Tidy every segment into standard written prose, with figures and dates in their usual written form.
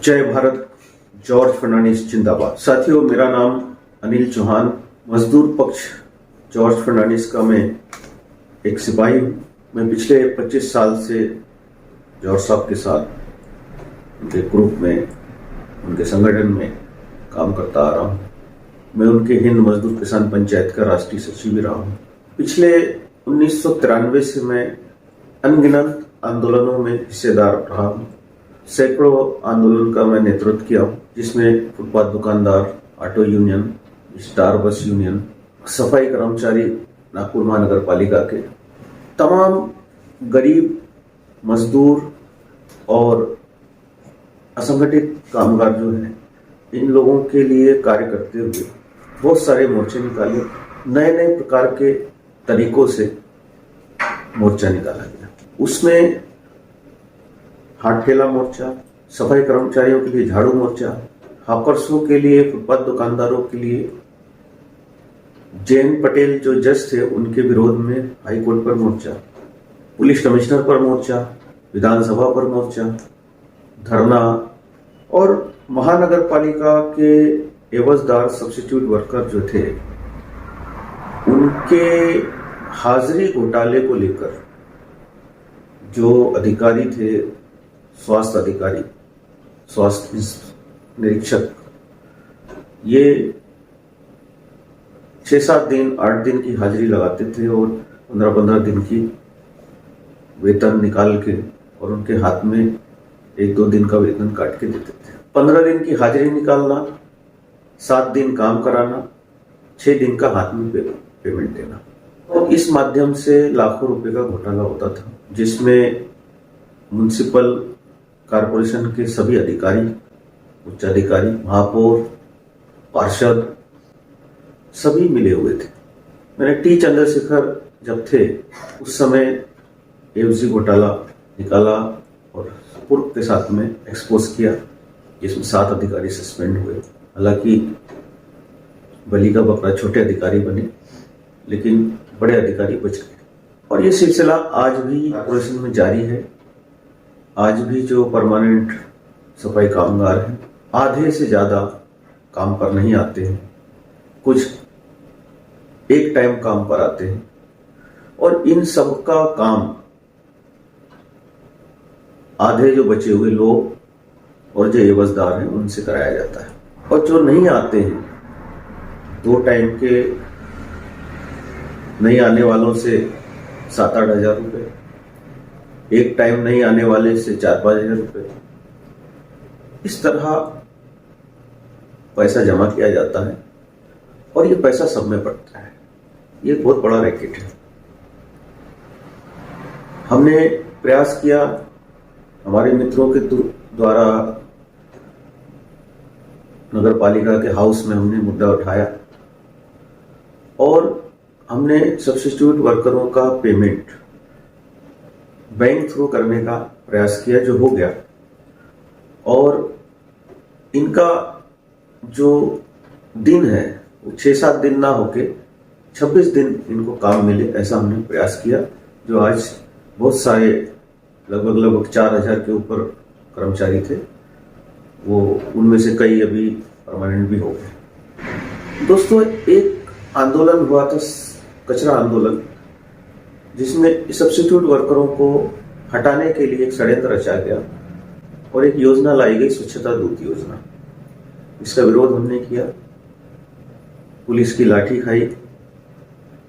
जय भारत। जॉर्ज फर्नांडिस जिंदाबाद। साथियों, मेरा नाम अनिल चौहान। मजदूर पक्ष जॉर्ज फर्नांडिस का मैं एक सिपाही हूँ। मैं पिछले 25 साल से जॉर्ज साहब के साथ उनके ग्रुप में, उनके संगठन में काम करता आ रहा हूँ। मैं उनके हिंद मजदूर किसान पंचायत का राष्ट्रीय सचिव भी रहा हूँ। पिछले 1993 से मैं अनगिनत आंदोलनों में हिस्सेदार रहा हूँ। सैकड़ों आंदोलन का मैं नेतृत्व किया हूँ, जिसमें फुटपाथ दुकानदार, ऑटो यूनियन, स्टार बस यूनियन, सफाई कर्मचारी, नागपुर महानगर पालिका के तमाम गरीब मजदूर और असंगठित कामगार जो हैं, इन लोगों के लिए कार्य करते हुए बहुत सारे मोर्चे निकाले। नए नए प्रकार के तरीकों से मोर्चा निकाला गया। उसमें हाथ ठेला मोर्चा, सफाई कर्मचारियों के लिए झाड़ू मोर्चा, हॉकर्सों के लिए, फुटपाथ दुकानदारों के लिए, जैन पटेल जो जज थे उनके विरोध में हाई कोर्ट पर मोर्चा, पुलिस कमिश्नर पर मोर्चा, विधानसभा पर मोर्चा, धरना, और महानगर पालिका के एवजदार सब्स्टिट्यूट वर्कर जो थे उनके हाजिरी घोटाले को लेकर जो अधिकारी थे, स्वास्थ्य अधिकारी, स्वास्थ्य निरीक्षक, ये 6-7 दिन, 8 दिन की हाजिरी लगाते थे और 15-15 दिन की वेतन निकाल के और उनके हाथ में 1-2 दिन का वेतन काट के देते थे। 15 दिन की हाजिरी निकालना, 7 दिन काम कराना, 6 दिन का हाथ में पेमेंट देना, और इस माध्यम से लाखों रुपए का घोटाला होता था, जिसमें म्युनिसिपल कॉर्पोरेशन के सभी अधिकारी, उच्चाधिकारी, महापौर, पार्षद सभी मिले हुए थे। मैंने टी चंद्रशेखर जब थे उस समय एफजी घोटाला निकाला और पूर्व के साथ में एक्सपोज किया, जिसमें 7 अधिकारी सस्पेंड हुए। हालांकि बलि का बकरा छोटे अधिकारी बने, लेकिन बड़े अधिकारी बच गए। और ये सिलसिला आज भी कॉर्पोरेशन में जारी है। आज भी जो परमानेंट सफाई कामगार हैं, आधे से ज्यादा काम पर नहीं आते हैं, कुछ एक टाइम काम पर आते हैं, और इन सब का काम आधे जो बचे हुए लोग और जो एवजदार हैं उनसे कराया जाता है। और जो नहीं आते हैं, 2 टाइम के नहीं आने वालों से 7-8 हजार रुपये, एक टाइम नहीं आने वाले से 4-5 हजार रुपये, इस तरह पैसा जमा किया जाता है और ये पैसा सब में पड़ता है। ये बहुत बड़ा रैकेट है। हमने प्रयास किया, हमारे मित्रों के द्वारा नगर पालिका के हाउस में हमने मुद्दा उठाया और हमने सब्स्टिट्यूट वर्करों का पेमेंट बैंक थ्रू करने का प्रयास किया, जो हो गया। और इनका जो दिन है वो 6-7 दिन ना होके 26 दिन इनको काम मिले, ऐसा हमने प्रयास किया। जो आज बहुत सारे लगभग 4,000 के ऊपर कर्मचारी थे, वो उनमें से कई अभी परमानेंट भी हो गए। दोस्तों, एक आंदोलन हुआ था, कचरा आंदोलन, जिसमें सब्स्टिट्यूट वर्करों को हटाने के लिए एक षड्यंत्र रचा गया और एक योजना लाई गई, स्वच्छता दूत योजना। इसका विरोध हमने किया, पुलिस की लाठी खाई,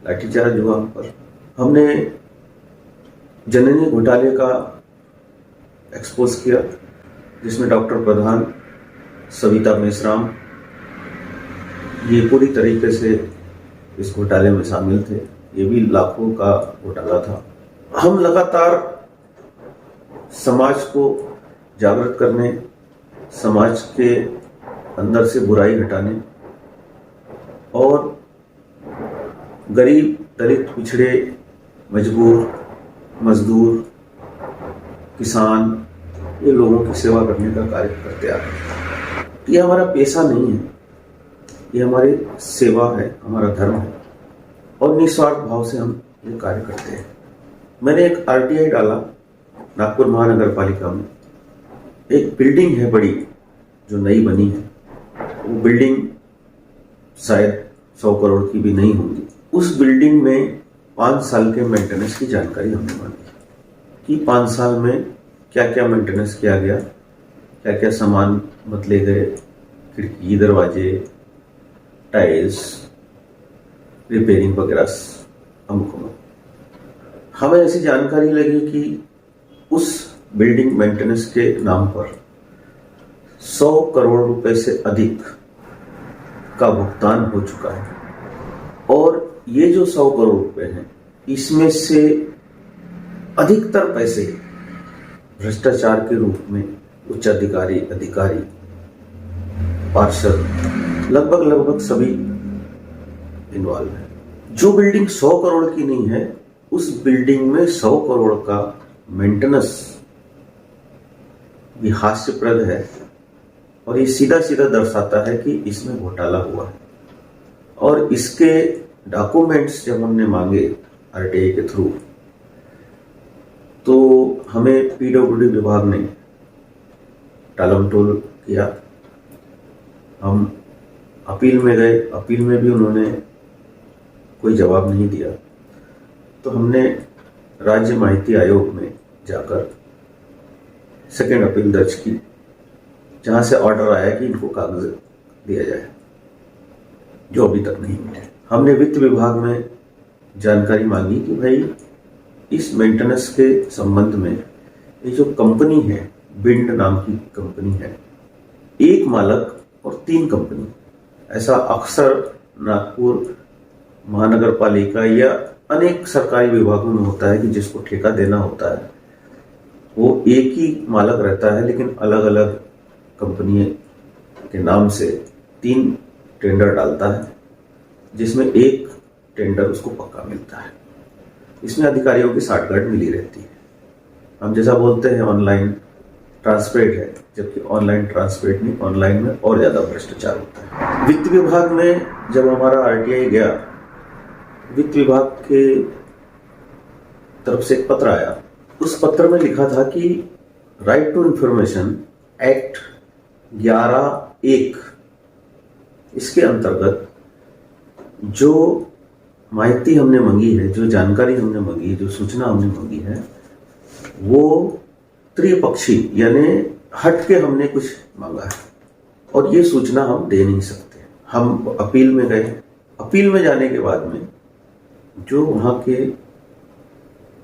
लाठीचार्ज हुआ हम पर। हमने जननी घोटाले का एक्सपोज किया, जिसमें डॉक्टर प्रधान, सविता मेश्राम, ये पूरी तरीके से इस घोटाले में शामिल थे। ये भी लाखों का घोटाला था। हम लगातार समाज को जागृत करने, समाज के अंदर से बुराई हटाने और गरीब, दलित, पिछड़े, मजबूर, मजदूर, किसान, ये लोगों की सेवा करने का कार्य करते आ रहे हैं। ये हमारा पेशा नहीं है, ये हमारी सेवा है, हमारा धर्म है, और निस्वार्थ भाव से हम ये कार्य करते हैं। मैंने एक RTI डाला नागपुर महानगर पालिका में। एक बिल्डिंग है बड़ी, जो नई बनी है वो बिल्डिंग शायद 100 करोड़ की भी नहीं होगी। उस बिल्डिंग में 5 साल के मेंटेनेंस की जानकारी हमने मांगी कि 5 साल में क्या क्या मेंटेनेंस किया गया, क्या क्या सामान बदले गए, खिड़की, दरवाजे, टाइल्स, रिपेयरिंग वगैरह अमुक। हमें ऐसी जानकारी लगी कि उस बिल्डिंग मेंटेनेंस के नाम पर 100 करोड़ रुपए से अधिक का भुगतान हो चुका है और ये जो 100 करोड़ रुपए हैं इसमें से अधिकतर पैसे भ्रष्टाचार के रूप में उच्च अधिकारी, पार्षद, लगभग सभी इन्वॉल्व है। जो बिल्डिंग 100 करोड़ की नहीं है उस बिल्डिंग में 100 करोड़ का मेंटेनेंस भी हास्यप्रद है और ये सीधा सीधा दर्शाता है कि इसमें घोटाला हुआ है। और इसके डॉक्यूमेंट्स जब हमने मांगे आरटीआई के थ्रू तो हमें पीडब्ल्यूडी विभाग ने टालमटोल किया। हम अपील में गए, अपील में भी उन्होंने कोई जवाब नहीं दिया। तो हमने राज्य माहिती आयोग में जाकर सेकेंड अपील दर्ज की, जहां से ऑर्डर आया कि इनको कागज दिया जाए, जो अभी तक नहीं मिले। हमने वित्त विभाग में जानकारी मांगी कि भाई इस मेंटेनेंस के संबंध में ये जो कंपनी है, बिंड नाम की कंपनी है, एक मालक और 3 कंपनी, ऐसा अक्सर नागपुर महानगर पालिका या अनेक सरकारी विभागों में होता है कि जिसको ठेका देना होता है वो एक ही मालक रहता है लेकिन अलग अलग कंपनी के नाम से 3 टेंडर डालता है, जिसमें एक टेंडर उसको पक्का मिलता है। इसमें अधिकारियों की साठगांठ मिली रहती है। हम जैसा बोलते हैं ऑनलाइन ट्रांसपेरेंट है, जबकि ऑनलाइन ट्रांसपेरेंट नहीं, ऑनलाइन में और ज्यादा भ्रष्टाचार होता है। वित्त विभाग में जब हमारा आरटीआई गया, वित्त विभाग के तरफ से एक पत्र आया। उस पत्र में लिखा था कि राइट टू इंफॉर्मेशन एक्ट 11(1) इसके अंतर्गत जो माहिती हमने मांगी है, जो जानकारी हमने मांगी है, जो सूचना हमने मांगी है, वो त्रिपक्षी यानी हट के हमने कुछ मांगा है और ये सूचना हम दे नहीं सकते। हम अपील में गए। अपील में जाने के बाद में जो वहां के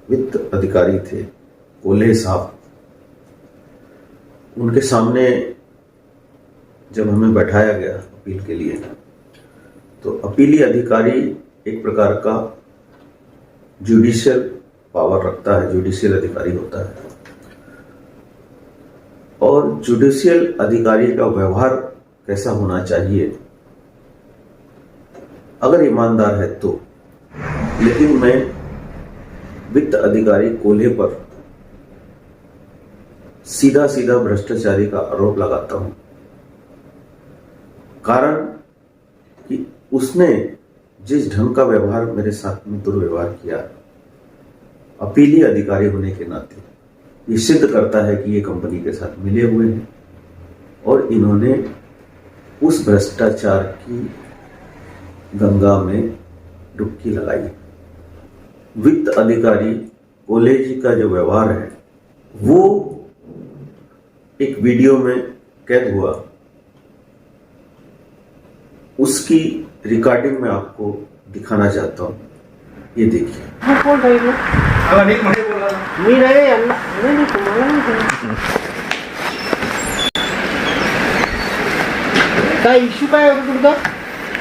वित्त अधिकारी थे, कोल्हे साहब, उनके सामने जब हमें बैठाया गया अपील के लिए, तो अपीली अधिकारी एक प्रकार का जुडिशियल पावर रखता है, जुडिशियल अधिकारी होता है। और जुडिशियल अधिकारी का व्यवहार कैसा होना चाहिए अगर ईमानदार है तो। लेकिन मैं वित्त अधिकारी कोल्हे पर सीधा सीधा भ्रष्टाचारी का आरोप लगाता हूं, कारण कि उसने जिस ढंग का व्यवहार मेरे साथ में दुर्व्यवहार किया, अपीली अधिकारी होने के नाते ये सिद्ध करता है कि ये कंपनी के साथ मिले हुए हैं और इन्होंने उस भ्रष्टाचार की गंगा में डुबकी लगाई। वित्त अधिकारी कोल्हे जी का जो व्यवहार है वो एक वीडियो में कैद हुआ, उसकी रिकॉर्डिंग में आपको दिखाना चाहता हूं। ये देखिए। काय इश्यू काय होता तुमचा?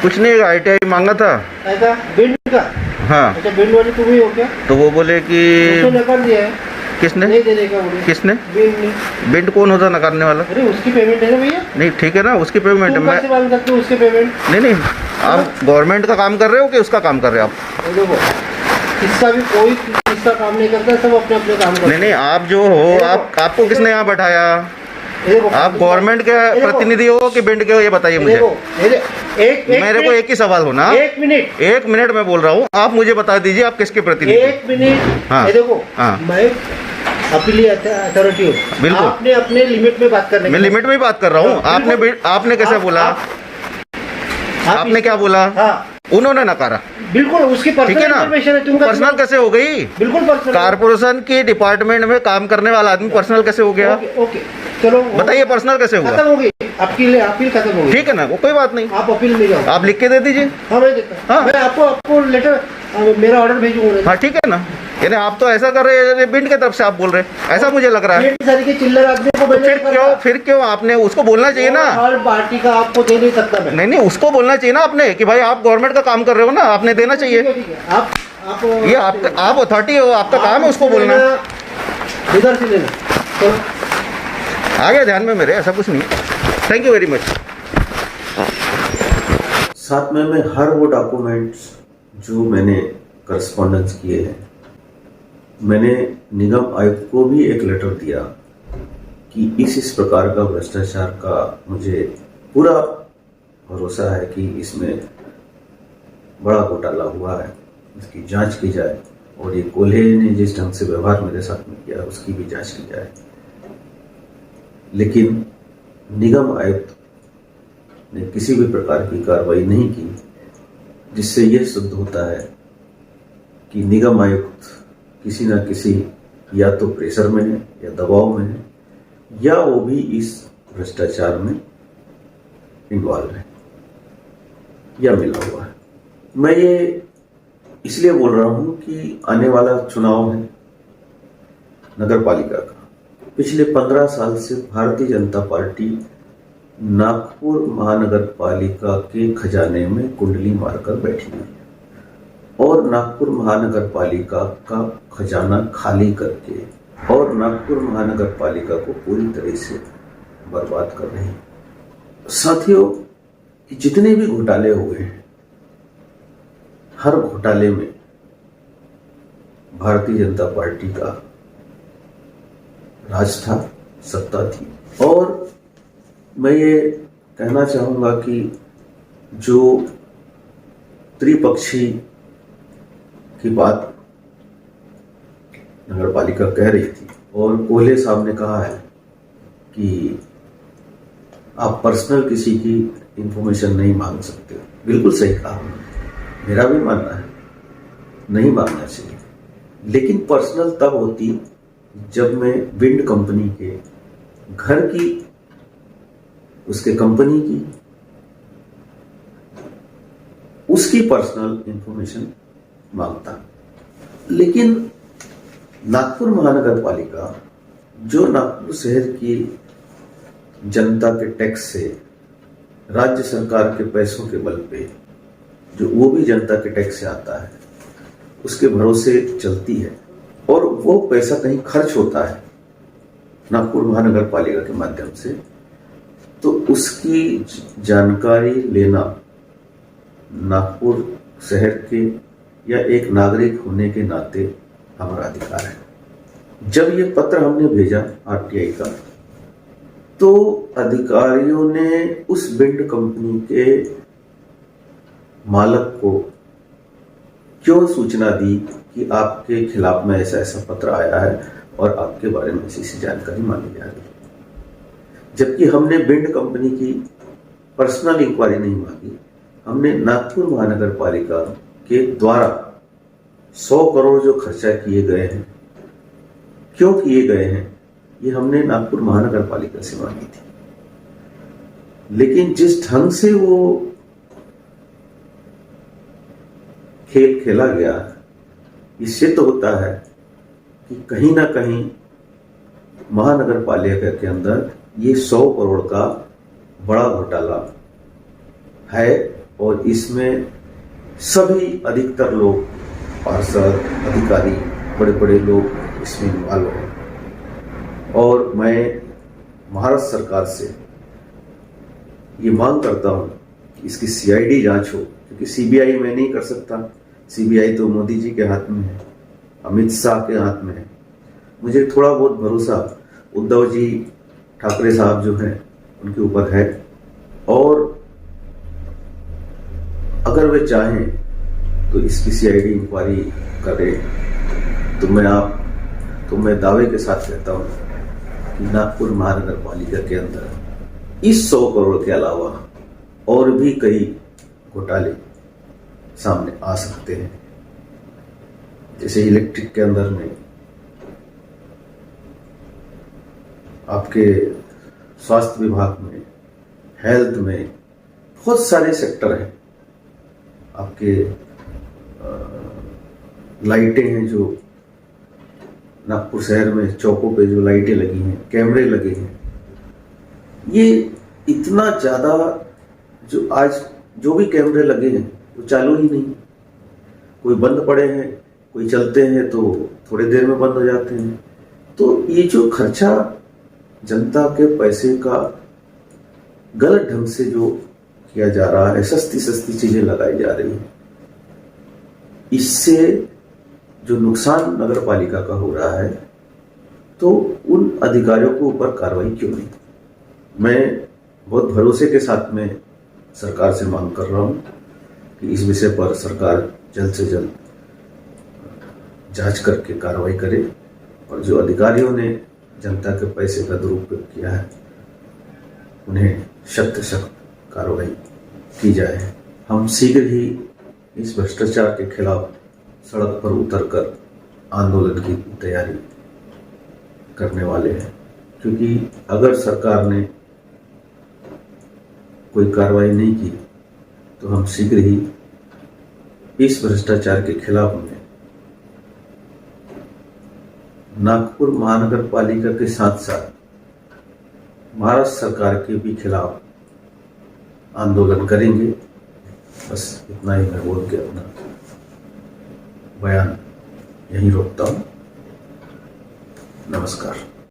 कुछ नहीं, आईटीआई मांगा था। ऐसा बिल्ड का? हाँ। अच्छा, बिल्ड वाले तुम ही हो क्या? तो वो बोले कि उसने नकार दिया है। किसने? नहीं देने का बोले। किसने? बिल्ड ने। बिल्ड कौन होता नकारने वाला? अरे उसकी पेमेंट है ना भैया। नहीं ठीक है ना, उसकी पेमेंट है। तुम कैसे मान सकते हो उसके पेमेंट? नहीं, आप गवर्नमेंट का काम कर रहे हो कि उसका काम कर रहे हो आप? देखो, किसका भी कोई किसका काम नहीं करता, सब अपने अपने काम करते हैं। नहीं, आप जो हो, आपको किसने यहाँ बैठाया? आप गवर्नमेंट के प्रतिनिधि हो कि बिल्ड के हो, ये बताइए मुझे। मेरे को एक ही सवाल हो ना। एक मिनट में बोल रहा हूँ, आप मुझे बता दीजिए आप किसके प्रतिनिधि? 1 मिनट। हाँ। देखो, मैं अपील अथॉरिटी हो, बिल्कुल। आपने अपने लिमिट में बात करने मैं लिमिट में ही बात कर रहा हूँ। आपने कैसे बोला? आपने क्या बोला? हाँ उन्होंने नकारा। बिल्कुल, उसकी ठीक है पर्सनल ना? इन्फॉर्मेशन है, तुम पर्सनल कैसे हो गई? बिल्कुल पर्सनल। कारपोरेशन के डिपार्टमेंट में काम करने वाला आदमी पर्सनल कैसे हो गया? ओके चलो बताइए पर्सनल कैसे हुआ? खत्म हो गई आपकी अपील, खत्म हो गई। ठीक है ना, वो कोई बात नहीं, आप अपील में जाओ, आप लिख के दे दीजिए। हाँ मैं देता हूँ। हाँ। मैं आपको लेटर मेरा ऑर्डर भेजूंगा। हाँ ठीक है ना, यानी आप तो ऐसा कर रहे हैं बिंड की तरफ से आप बोल रहे हैं, ऐसा मुझे लग रहा है। सारी के चिल्लर आदमी को फिर क्यों आपने उसको बोलना चाहिए ना? हर पार्टी का आपको दे नहीं सकता मैं। नहीं उसको बोलना चाहिए ना आपने कि भाई आप गवर्नमेंट का काम कर रहे हो ना, आपने देना चाहिए। ठीक है, आप ये आप अथॉरिटी हो, आपका काम है उसको बोलना। उधर से लेना। तो आ गया ध्यान में मेरे, ऐसा कुछ नहीं। Thank you very much. साथ में मैं हर वो डॉक्यूमेंट्स जो मैंने करस्पॉन्डेंस किए हैं, मैंने निगम आयुक्त को भी एक लेटर दिया कि इस प्रकार का भ्रष्टाचार का मुझे पूरा भरोसा है कि इसमें बड़ा घोटाला हुआ है, इसकी जांच की जाए और ये कोल्हे ने जिस ढंग से व्यवहार मेरे साथ में किया उसकी भी जांच की जाए। लेकिन निगम आयुक्त ने किसी भी प्रकार की कार्रवाई नहीं की, जिससे यह सिद्ध होता है कि निगम आयुक्त किसी न किसी या तो प्रेशर में है या दबाव में है, या वो भी इस भ्रष्टाचार में इन्वॉल्व है या मिला हुआ है। मैं ये इसलिए बोल रहा हूं कि आने वाला चुनाव है नगर पालिका का। पिछले 15 साल से भारतीय जनता पार्टी नागपुर महानगर पालिका के खजाने में कुंडली मारकर बैठी हुई है और नागपुर महानगर पालिका का खजाना खाली करके और नागपुर महानगर पालिका को पूरी तरह से बर्बाद कर रही है। साथियों, जितने भी घोटाले हुए हैं, हर घोटाले में भारतीय जनता पार्टी का राज था, सत्ता थी। और मैं ये कहना चाहूंगा कि जो त्रिपक्षी की बात नगर पालिका कह रही थी और कोल्हे साहब ने कहा है कि आप पर्सनल किसी की इंफॉर्मेशन नहीं मांग सकते, बिल्कुल सही कहा। मेरा भी मानना है नहीं मांगना चाहिए, लेकिन पर्सनल तब होती जब मैं विंड कंपनी के घर की, उसके कंपनी की, उसकी पर्सनल इंफॉर्मेशन मांगता। लेकिन नागपुर महानगर पालिका जो नागपुर शहर की जनता के टैक्स से, राज्य सरकार के पैसों के बल पे, जो वो भी जनता के टैक्स से आता है, उसके भरोसे चलती है और वो पैसा कहीं खर्च होता है नागपुर महानगर पालिका के माध्यम से, तो उसकी जानकारी लेना नागपुर शहर के या एक नागरिक होने के नाते हमारा अधिकार है। जब ये पत्र हमने भेजा आरटीआई का, तो अधिकारियों ने उस विंड कंपनी के मालक को क्यों सूचना दी कि आपके खिलाफ में ऐसा ऐसा पत्र आया है और आपके बारे में ऐसी जानकारी मांगी जा रही है, जबकि हमने विंड कंपनी की पर्सनल इंक्वायरी नहीं मांगी। हमने नागपुर महानगर पालिका के द्वारा 100 करोड़ जो खर्चा किए गए हैं, क्यों किए गए हैं, ये हमने नागपुर महानगर पालिका से मांगी थी। लेकिन जिस ढंग से वो खेल खेला गया, इससे तो होता है कि कहीं ना कहीं महानगर पालिका के अंदर ये 100 करोड़ का बड़ा घोटाला है और इसमें सभी अधिकतर लोग, पार्षद, अधिकारी, बड़े बड़े लोग इसमें इन्वॉल्व हैं। और मैं महाराष्ट्र सरकार से ये मांग करता हूं कि इसकी सीआईडी जांच हो, क्योंकि सीबीआई मैं नहीं कर सकता। सीबीआई तो मोदी जी के हाथ में है, अमित शाह के हाथ में है। मुझे थोड़ा बहुत भरोसा उद्धव जी ठाकरे साहब जो हैं उनके ऊपर है, और अगर वे चाहें तो इसकी सीआईडी इंक्वायरी करें, तो मैं आप तो मैं दावे के साथ कहता हूँ कि नागपुर महानगर पालिका के अंदर इस 100 करोड़ के अलावा और भी कई घोटाले सामने आ सकते हैं। जैसे इलेक्ट्रिक के अंदर में, आपके स्वास्थ्य विभाग में, हेल्थ में, बहुत सारे सेक्टर हैं। आपके लाइटें हैं, जो नागपुर शहर में चौकों पे जो लाइटें लगी हैं, कैमरे लगे हैं, ये इतना ज़्यादा, जो आज जो भी कैमरे लगे हैं वो चालू ही नहीं, कोई बंद पड़े हैं, कोई चलते हैं तो थोड़ी देर में बंद हो जाते हैं। तो ये जो खर्चा जनता के पैसे का गलत ढंग से जो किया जा रहा है, सस्ती सस्ती चीजें लगाई जा रही हैं, इससे जो नुकसान नगर पालिका का हो रहा है, तो उन अधिकारियों के ऊपर कार्रवाई क्यों नहीं। मैं बहुत भरोसे के साथ में सरकार से मांग कर रहा हूँ कि इस विषय पर सरकार जल्द से जल्द जांच करके कार्रवाई करे और जो अधिकारियों ने जनता के पैसे का दुरुपयोग किया है उन्हें सख्त कार्रवाई की जाए। हम शीघ्र ही इस भ्रष्टाचार के खिलाफ सड़क पर उतरकर आंदोलन की तैयारी करने वाले हैं, क्योंकि अगर सरकार ने कोई कार्रवाई नहीं की तो हम शीघ्र ही इस भ्रष्टाचार के खिलाफ में नागपुर महानगर पालिका के साथ साथ महाराष्ट्र सरकार के भी खिलाफ आंदोलन करेंगे। बस इतना ही मैं बोल के अपना बयान यहीं रोकता हूँ। नमस्कार।